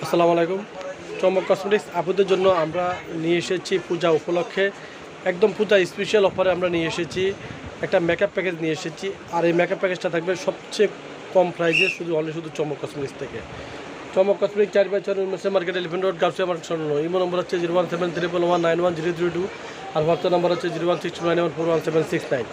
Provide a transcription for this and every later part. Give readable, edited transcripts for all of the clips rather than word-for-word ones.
আসসালামু আলাইকুম। চমক কসমেটিক্স আপুদের জন্য আমরা নিয়ে এসেছি পূজা উপলক্ষে একদম পূজা স্পেশাল অফারে আমরা নিয়ে এসেছি একটা মেকআপ প্যাকেজ নিয়ে এসেছি। আর এই মেকআপ প্যাকেজটা থাকবে সবচেয়ে কম প্রাইসে শুধু চমক কসমেটিক্স থেকে। চমক কসমেটিক্স 4/4 উন্মেষ মার্কেট এলিফেন্ট রোড গার্লসিয়া মার্কেট স্বর্ণ। ইমো নম্বর হচ্ছে 01731191032 আর হোয়াটসঅ্যাপ নম্বর হচ্ছে 0162991417669।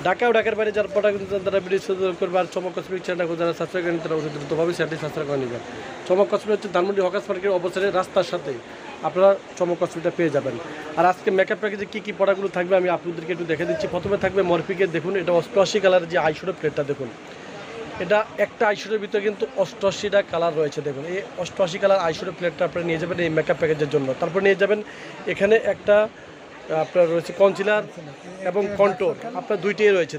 ঢাকা ও ঢাকার বাইরে যারা প্রোডাক্ট তারা ভিডিও করবে। আর চমক কসমেটিক্স চ্যানেলটা যারা সাবস্ক্রাইব করেন তারা অতি দ্রুতভাবে চ্যানেলটি সাবস্ক্রাইব করে নেবেন। চমক কসমেটিক্স হচ্ছে ধানমন্ডি হকার্স মার্কেটের অবসরে রাস্তার সাথে আপনারা চমক কসমেটিক্সটা পেয়ে যাবেন। আর আজকে মেকআপ প্যাকেজে কী প্রোডাক্টগুলো থাকবে আমি আপনাদেরকে একটু দেখে দিচ্ছি। প্রথমে থাকবে মরফিকের, দেখুন এটা 88 কালারের যে আইশ্যাডো প্লেটটা দেখুন। এটা একটা আইশ্যাডোর ভিতরে কিন্তু 88টা কালার রয়েছে। দেখুন এই 88 কালার আইশ্যাডো প্লেটটা আপনারা নিয়ে যাবেন এই মেকআপ প্যাকেজের জন্য। তারপর নিয়ে যাবেন এখানে একটা আপনার রয়েছে কনসিলার এবং কন্ট্রোল, আপনার দুইটাই রয়েছে।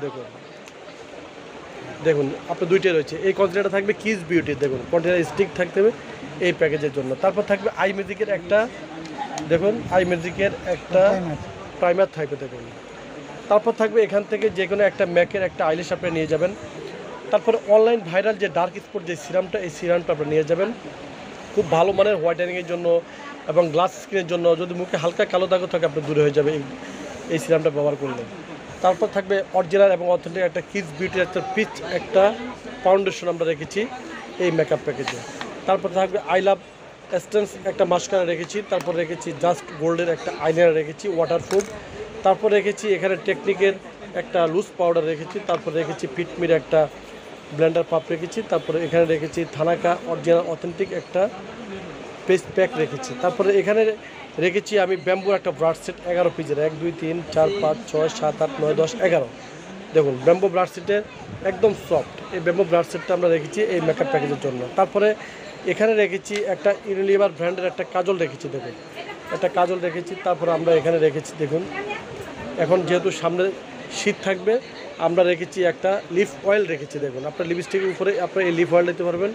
দেখুন আপনার দুইটাই রয়েছে। এই কনসিলারটা থাকবে কিস বিউটি, দেখুন কন্টেনার স্টিক থাকতে হবে এই প্যাকেজের জন্য। তারপর থাকবে আই ম্যাজিকের একটা, দেখুন আই ম্যাজিকের একটা প্রাইমার থাকবে দেখুন। তারপর থাকবে এখান থেকে যে কোনো একটা ম্যাকের একটা আইল্যাশ আপনি নিয়ে যাবেন। তারপর অনলাইন ভাইরাল যে ডার্ক স্পট যে সিরামটা, এই সিরামটা আপনি নিয়ে যাবেন খুব ভালো মানের হোয়াইটেনিংয়ের জন্য এবং গ্লাস স্কিনের জন্য। যদি মুখে হালকা কালো দাগও থাকে আপনার দূরে হয়ে যাবে এই সিরামটা ব্যবহার করলে। তারপর থাকবে অরিজিনাল এবং অথেন্টিক একটা কিস বিউটির একটা পিচ একটা ফাউন্ডেশন আমরা রেখেছি এই মেকআপ প্যাকেজে। তারপর থাকবে আই লাভ এসেন্স একটা মাস্কারা রেখেছি। তারপর রেখেছি জাস্ট গোল্ডের একটা আইলাইনার রেখেছি ওয়াটারপ্রুফ। তারপর রেখেছি এখানে টেকনিকের একটা লুজ পাউডার রেখেছি। তারপর রেখেছি ফিটমির একটা ব্লেন্ডার পাপ রেখেছি। তারপরে এখানে রেখেছি থানাকা অরিজিনাল অথেন্টিক একটা পেস্ট প্যাক রেখেছি। তারপরে এখানে রেখেছি আমি ব্যাম্বুর একটা ব্রাশ সেট 11 পিসের, 1 2 3 4 5 6 7 8 9 10 11। দেখুন ব্যাম্বু ব্রাশ সেটের একদম সফট এই ব্যাম্বু ব্রাশ সেটটা আমরা রেখেছি এই মেকআপ প্যাকেজের জন্য। তারপরে এখানে রেখেছি একটা ইউনিলিভার ব্র্যান্ডের একটা কাজল রেখেছি। দেখুন একটা কাজল রেখেছি। তারপরে আমরা এখানে রেখেছি দেখুন এখন যেহেতু সামনে শীত থাকবে আমরা রেখেছি একটা লিফ অয়েল রেখেছি। দেখুন আপনার লিপস্টিকের উপরে আপনার এই লিফ অয়েল দিতে পারবেন,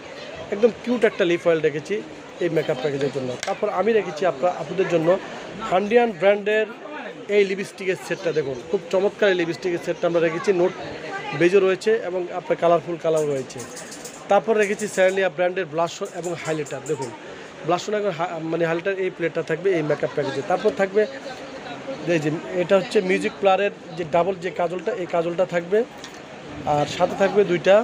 একদম কিউট একটা লিফ অয়েল রেখেছি এই মেকআপ প্যাকেজের জন্য। তারপর আমি রেখেছি আপনাদের জন্য হান্ডিয়ান ব্র্যান্ডের এই লিপস্টিকের সেটটা। দেখুন খুব চমৎকার এই লিপস্টিকের সেটটা আমরা রেখেছি, নোট বেজও রয়েছে এবং আপনার কালারফুল কালার রয়েছে। তারপর রেখেছি স্যারেলিয়া ব্র্যান্ডের ব্লাশন এবং হাইলাইটার। দেখুন ব্লাশন এবং মানে হাইলাইটার এই প্লেটটা থাকবে এই মেকআপ প্যাকেজে। তারপর থাকবে এই যে এটা হচ্ছে মিউজিক প্লারের যে ডাবল যে কাজলটা, এই কাজলটা থাকবে। আর সাথে থাকবে দুইটা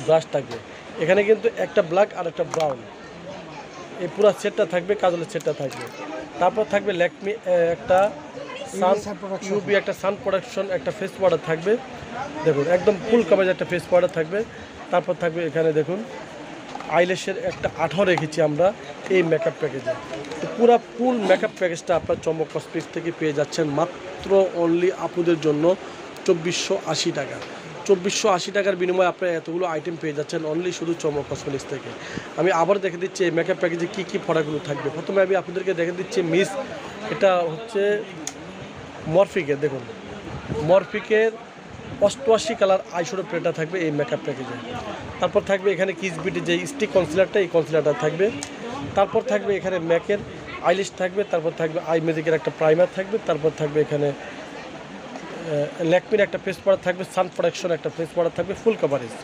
ব্রাশ থাকবে। এখানে কিন্তু একটা ব্ল্যাক আর একটা ব্রাউন, এই পুরো সেটটা থাকবে, কাজলের সেটটা থাকবে। তারপর থাকবে ল্যাকমি একটা সান ইউবি একটা সান প্রোডাকশন একটা ফেস পাউডার থাকবে। দেখুন একদম ফুল কাভারেজ একটা ফেস পাউডার থাকবে। তারপর থাকবে এখানে দেখুন আইল্যাশের একটা 18 রেখেছি আমরা এই মেকআপ প্যাকেজে। তো পুরো ফুল মেকআপ প্যাকেজটা আপনার চমক কসমেটিক্স থেকে পেয়ে যাচ্ছেন মাত্র অনলি আপুদের জন্য 2480 টাকা। 2480 টাকার বিনিময়ে আপনারা এতগুলো আইটেম পেয়ে যাচ্ছেন অনলি শুধু চমক কসমেটিক্স থেকে। আমি আবার দেখে দিচ্ছি এই মেকআপ প্যাকেজে কী প্রোডাক্টগুলো থাকবে। প্রথমে আমি আপনাদেরকে দেখে দিচ্ছি মিস, এটা হচ্ছে মরফিকের। দেখুন মরফিকের 88 কালার আইশ্যাডো প্লেটটা থাকবে এই মেকআপ প্যাকেজে। তারপর থাকবে এখানে কিস বিউটি যে স্টিক কনসিলারটা, এই কনসিলারটা থাকবে। তারপর থাকবে এখানে ম্যাকের আইলিশ থাকবে। তারপর থাকবে আই ম্যাজিকের একটা প্রাইমার থাকবে। তারপর থাকবে এখানে ল্যাকমির একটা ফেস পাউডার থাকবে, সান প্রোডাকশন একটা ফেস পাউডার থাকবে ফুল কভারেজ।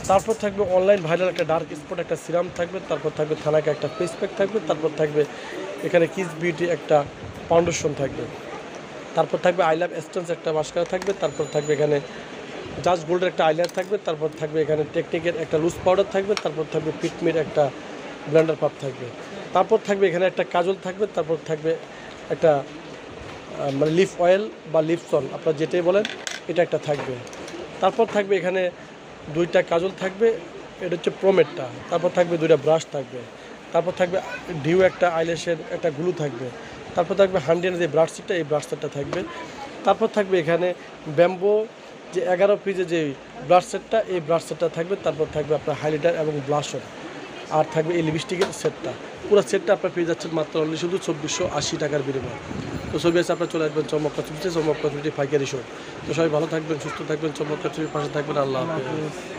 তারপর থাকবে অনলাইন ভাইরাল একটা ডার্ক স্পট একটা সিরাম থাকবে। তারপর থাকবে থানাকা একটা ফেস প্যাক থাকবে। তারপর থাকবে এখানে কিস বিউটি একটা ফাউন্ডেশন থাকবে। তারপর থাকবে আই লাভ এসেন্স একটা মাস্কারা থাকবে। তারপর থাকবে এখানে জাস্ট গোল্ডের একটা আইলাইনার থাকবে। তারপর থাকবে এখানে টেকনিকের একটা লুজ পাউডার থাকবে। তারপর থাকবে ফিটমির একটা ব্লেন্ডার পাপ থাকবে। তারপর থাকবে এখানে একটা কাজল থাকবে। তারপর থাকবে একটা মানে লিফ অয়েল বা লিপসন আপনারা যেটাই বলেন এটা একটা থাকবে। তারপর থাকবে এখানে দুইটা কাজল থাকবে, এটা হচ্ছে প্রোমেটটা। তারপর থাকবে দুইটা ব্রাশ থাকবে। তারপর থাকবে ডিউ একটা আইল্যাশের একটা গ্লু থাকবে। তারপর থাকবে হান্ডিয়ানের যে ব্রাশ সেটটা, এই ব্রাশ সেটটা থাকবে। তারপর থাকবে এখানে ব্যাম্বো যে 11 পিসের যে ব্রাশ সেটটা, এই ব্রাশ সেটটা থাকবে। তারপর থাকবে আপনার হাইলাইটার এবং ব্লাশন, আর থাকবে এই লিপস্টিকের সেটটা। পুরো সেটটা আপনার পেয়ে যাচ্ছেন মাত্র অনলি শুধু 2480 টাকার বিনিময়ে। তো ছবি আছে আপনার চলে আসবেন চমক কসমেটিক্স, চমক কসমেটিক্স পাইকারি শপ। তো সবাই ভালো থাকবেন, সুস্থ থাকবেন, চমক কসমেটিক্স পাশে থাকবেন। আল্লাহ হাফেজ।